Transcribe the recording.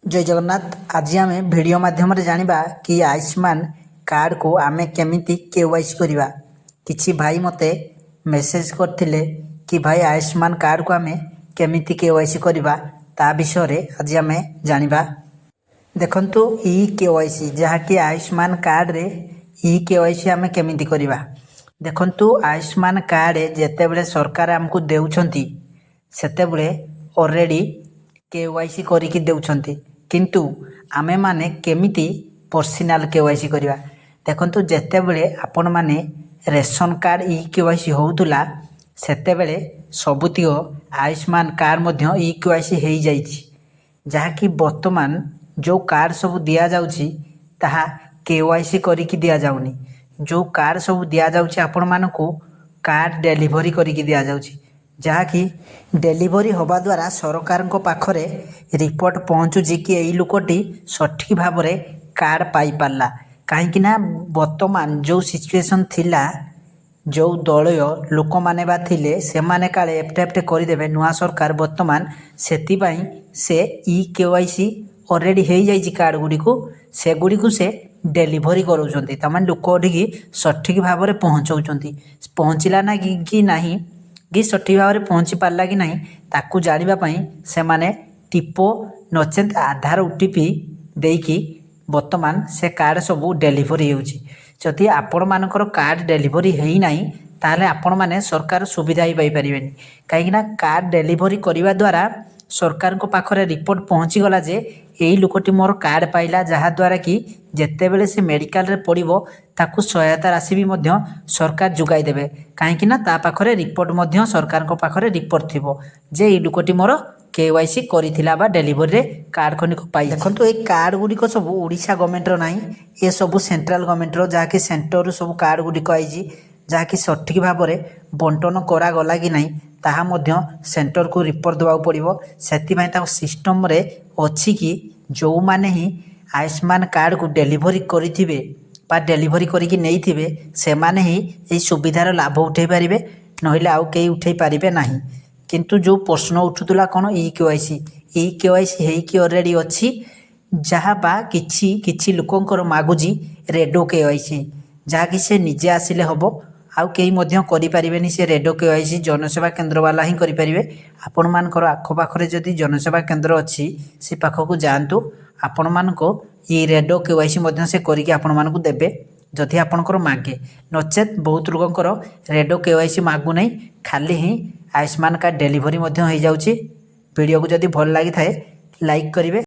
जय जगन्नाथ। आज आम भिडियो माध्यम जानिबा कि आयुष्मान कार्ड को आम केमिति केवाईसी करवा। किछि भाई मते मेसेज करथिले कि भाई आयुष्मान कार्ड को आम केमिति केवाईसी करवा ता विषय रे आज आम जानिबा। देखंतु ई केवाईसी जहाँकि आयुष्मान कार्ड रे ई केवाईसी आम केमिति करवा। देखंतु आयुष्मान कार्ड जेतेबेले सरकार आमको देउछंती सेतेबेले ऑलरेडी केवाईसी करिकी देउछंती, किंतु आमे माने केमिति पर्सनाल केवाईसी करवा। देखंतु जेतेबेले आपण माने रेशन कार्ड ई केवाईसी होउतुला सेतेबेले सबुतिओ आयुष्मान कार्ड मध्य ई केवाईसी हेई जाईछि। जहाँकि वर्तमान जो कार्ड सब दिया जाउछि ताहा केवाईसी करिकी दिया जाउनी। जो कार्ड सब दिया जाउछि आपण मानकु कार्ड डेलीवरी करिकी दिया जाउछि, जहाँकि डेलीवरी होबा द्वारा सरकार को पाखरे रिपोर्ट पहुँचुछि कि एई लोकटी सठिक भाव में कार्ड पाई पारला। कहीं ना वर्तमान जो सिचुएशन थिला, जो दलय लोक माने बा थिले से माने काले एफटे करदेवे नुआ सरकार वर्तमान सेतिबाई से ई केवाईसी ऑलरेडी हो जाइए कार्ड गुड़ी को से गुड़ी को से डेलीवरी करोचंती। तमाने लोक सठिक भाव में पहुँचाउचंती। पहुँचला ना कि नहीं कि सठिक भाव में पहुँची पारला कि नहीं ताकू जानिबा से माने टिपो नचेत आधार ओटीपी देकी वर्तमान से कार्ड सब डेलीवरी होउची। जदि आपण मानकर कार्ड डेलीवरी हेई नाही ताहले आपण माने सरकार सुविधा ही पाई परिबेनी। कहीं ना कार्ड डेलीवरी करिवा द्वारा सरकार को पाखरे रिपोर्ट पहुँची गला जे एई लोकटी मोर कार्ड पाइला, जहा द्वारा कि जेतेबेले से मेडिकल रे पड़िबो ताकू सहायता राशि भी मध्य सरकार जुगाई देबे। कहीं ना ता पाखरे रिपोर्ट मध्य सरकार को पाखरे रिपोर्ट थिबो जे एई लोकटी मोर केवाईसी करिथिला बा डेलीवरी रे कार्ड खनिक पाई। देखंतु ए कार्ड गुडी को सब ओडिशा गवर्नमेंट रो नाही, ए सब सेंट्रल गवर्नमेंट रो, जहा कि सेंटर रो सब कार्ड गुडी को आइजी, जहा कि सठिक भाव में बंटन करा गला कि नहीं ताहा मध्य सेंटर को रिपोर्ट देवा पड़िबो। सेतिबाई ताको सिस्टम रे अछि कि जो माने ही आयुष्मान कार्ड को डेलीवरी करिथिबे बा डेलीवरी करिकी नेइथिबे से माने ही ए सुविधार लाभ उठै पारिबे, नहिले आउ केही उठै पारिबे नाही। किंतु जो प्रश्न उठुतला कौन ई केवाईसी हेकी ऑलरेडी अच्छी, जहाँ बा किछि लोकंकर मागुजी रेडो केवाईसी, जहाँकि से निजे आसिले हबो आउ कई मध्य करि परिबेनी। से रेडो केवाईसी जनसेवा केंद्र वाला ही करि परिबे। आपण मानकर आखपाखरे जदि जनसेवा केंद्र अच्छी से पाखक जातु, आपण मानको ये रेडो केवाईसी मध्य से करिके आपण मानकु देबे जदि आपणकर मागे। नचेत बहुत लोकंकर रेडो केवाईसी मागु नहीं, खाली ही आयुष्मान कार्ड डेलीवरी मध्य हो जाउची। वीडियो को जदि भल लागि थाए लाइक करिवे।